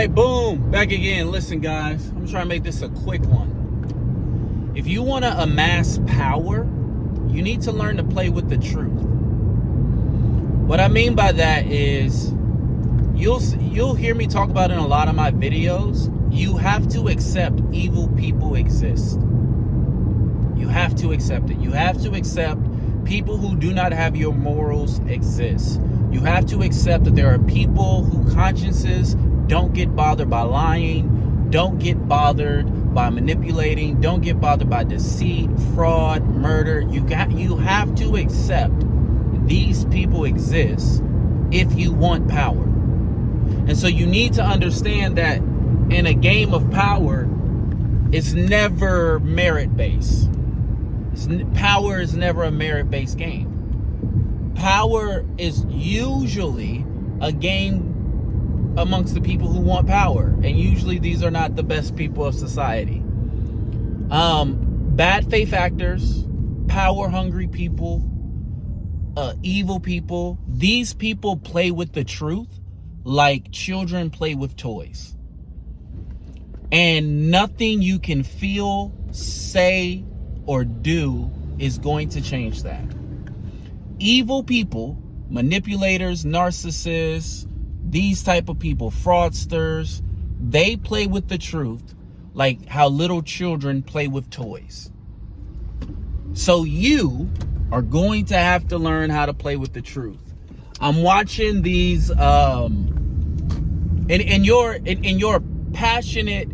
right, boom, back again. Listen, guys, I'm trying to make this a quick one. If you want to amass power, you need to learn to play with the truth. What I mean by that is you'll hear me talk about in a lot of my videos. You have to accept evil people exist. You have to accept it. You have to accept people who do not have your morals exist. You have to accept that there are people whose consciences don't get bothered by lying, don't get bothered by manipulating, don't get bothered by deceit, fraud, murder. You have to accept these people exist if you want power. And so you need to understand that in a game of power, it's never merit-based. Power is never a merit-based game. Power is usually a game amongst the people who want power. And usually these are not the best people of society. Bad faith actors, power-hungry people, evil people. These people play with the truth like children play with toys. And nothing you can feel, say, or do is going to change that. Evil people, manipulators, narcissists, these type of people, fraudsters, they play with the truth like how little children play with toys. So you are going to have to learn how to play with the truth. I'm watching these in your passionate,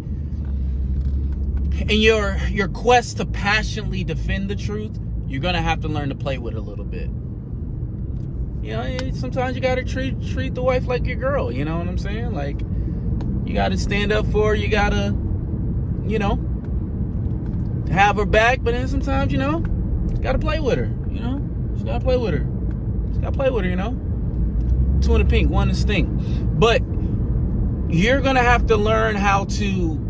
in your quest to passionately defend the truth, you're gonna have to learn to play with it a little bit. You know, sometimes you gotta treat the wife like your girl. You know what I'm saying? Like, you gotta stand up for her. You gotta, you know, have her back. But then sometimes, you know, you gotta play with her. You know, just gotta play with her. Just gotta play with her. You know, 2 in the pink, 1 in the stink. But you're gonna have to learn how to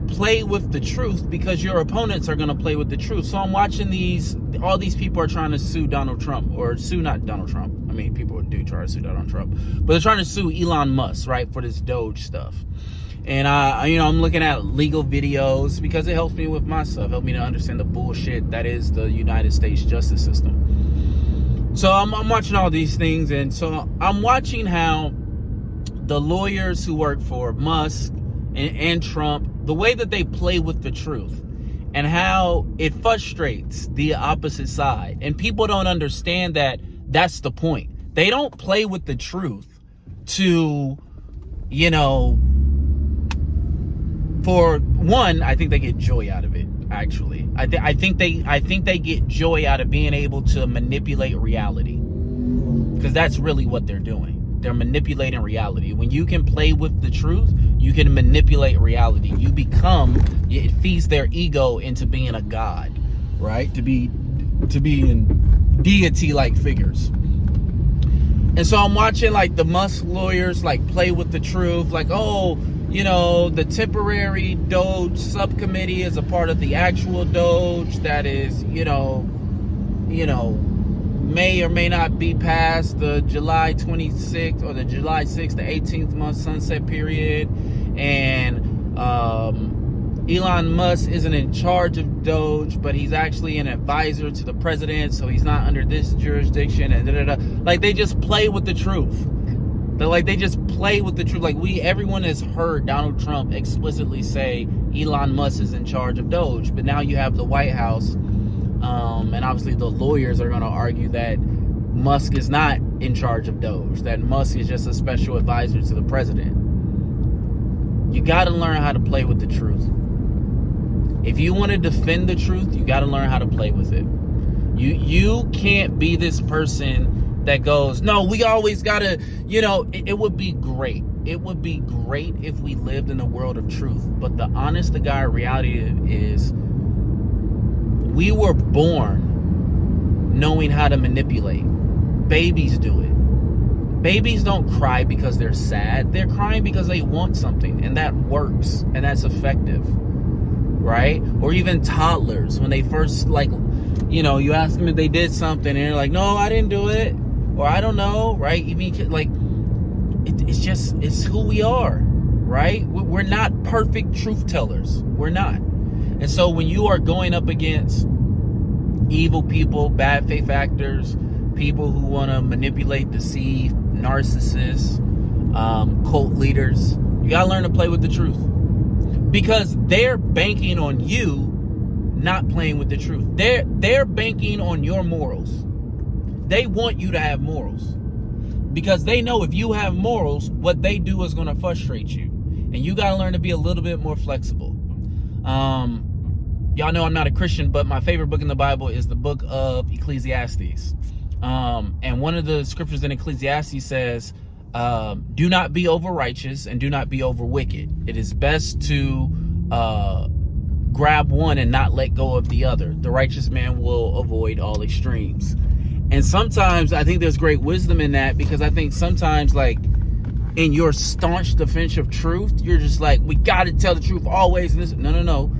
play with the truth because your opponents are going to play with the truth. So I'm watching all these people are trying to sue Donald Trump, or sue not Donald Trump. I mean, people do try to sue Donald Trump, but they're trying to sue Elon Musk, right, for this Doge stuff. And I'm looking at legal videos because it helps me with my stuff, help me to understand the bullshit that is the United States justice system. So I'm watching all these things, and so I'm watching how the lawyers who work for Musk and Trump, the way that they play with the truth and how it frustrates the opposite side. And people don't understand that that's the point. They don't play with the truth to, you know, for one, I think they get joy out of it, actually. I think they get joy out of being able to manipulate reality, because that's really what they're doing. They're manipulating reality. When you can play with the truth, you can manipulate reality. It feeds their ego into being a god, right? To be in deity-like figures. And so I'm watching like the Musk lawyers like play with the truth, like, oh, you know, the temporary Doge subcommittee is a part of the actual Doge that is, you know, may or may not be past the July 26th or the July 6th to 18th month sunset period. And Elon Musk isn't in charge of Doge, but he's actually an advisor to the president, so he's not under this jurisdiction, and Like, they just play with the truth. They just play with the truth. Like, everyone has heard Donald Trump explicitly say Elon Musk is in charge of Doge, but now you have the White House, and obviously the lawyers are going to argue that Musk is not in charge of Doge, that Musk is just a special advisor to the president. You got to learn how to play with the truth. If you want to defend the truth, you got to learn how to play with it. You can't be this person that goes, no, we always got to, you know, it would be great. It would be great if we lived in a world of truth. But the honest to God reality is we were born knowing how to manipulate. Babies do it. Babies don't cry because they're sad. They're crying because they want something, and that works, and that's effective, right? Or even toddlers, when they first, like, you know, you ask them if they did something, and they're like, no, I didn't do it, or I don't know, right? Even like, it's who we are, right? We're not perfect truth tellers. We're not. And so when you are going up against evil people, bad faith actors, people who want to manipulate, deceive, narcissists, cult leaders, you got to learn to play with the truth. Because they're banking on you not playing with the truth. They're banking on your morals. They want you to have morals. Because they know if you have morals, what they do is going to frustrate you. And you got to learn to be a little bit more flexible. Y'all know I'm not a Christian, but my favorite book in the Bible is the book of Ecclesiastes. And one of the scriptures in Ecclesiastes says, do not be over righteous and do not be over wicked. It is best to grab one and not let go of the other. The righteous man will avoid all extremes. And sometimes I think there's great wisdom in that, because I think sometimes, like, in your staunch defense of truth, you're just like, we got to tell the truth always. No.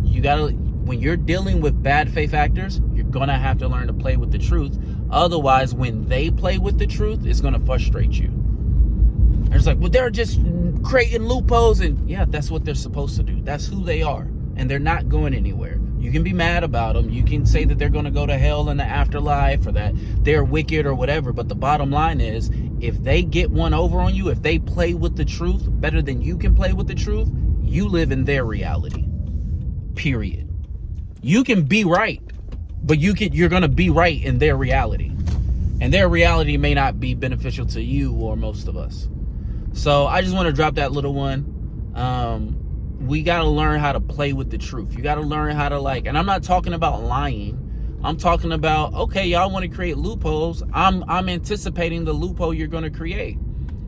You got to, when you're dealing with bad faith actors, you're going to have to learn to play with the truth. Otherwise, when they play with the truth, it's going to frustrate you. And it's like, well, they're just creating loopholes. And yeah, that's what they're supposed to do. That's who they are. And they're not going anywhere. You can be mad about them. You can say that they're going to go to hell in the afterlife, or that they're wicked or whatever. But the bottom line is, if they get one over on you, if they play with the truth better than you can play with the truth, you live in their reality. Period. You can be right, but you're going to be right in their reality. And their reality may not be beneficial to you or most of us. So I just want to drop that little one. We got to learn how to play with the truth. You got to learn how to, like, and I'm not talking about lying. I'm talking about, okay, y'all want to create loopholes. I'm anticipating the loophole you're going to create,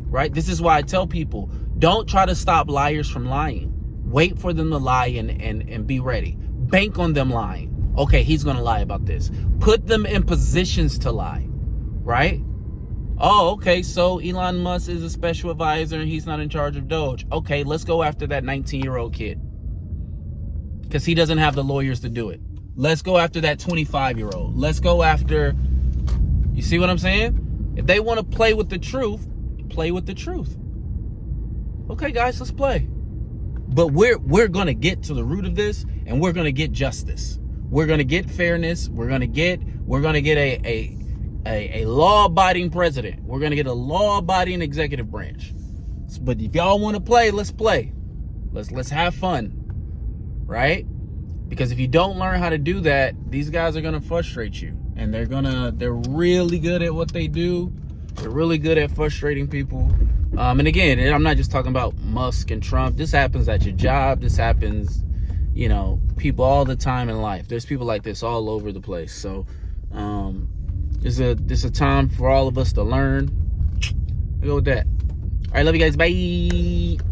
right? This is why I tell people, don't try to stop liars from lying. Wait for them to lie and be ready. Bank on them lying. Okay, he's going to lie about this. Put them in positions to lie, right? Oh, okay, so Elon Musk is a special advisor and he's not in charge of Doge. Okay, let's go after that 19-year-old kid, because he doesn't have the lawyers to do it. Let's go after that 25-year-old. Let's go after, you see what I'm saying? If they want to play with the truth, play with the truth. Okay, guys, let's play. But we're going to get to the root of this, and we're going to get justice. We're going to get fairness. We're going to get a law-abiding president. We're going to get a law-abiding executive branch. But if y'all want to play, let's play. Let's have fun, right? Because if you don't learn how to do that, these guys are going to frustrate you. And they're really good at what they do. They're really good at frustrating people. And again, I'm not just talking about Musk and Trump. This happens at your job. This happens, people all the time in life. There's people like this all over the place. So, this is a time for all of us to learn. I'll go with that. All right, love you guys. Bye.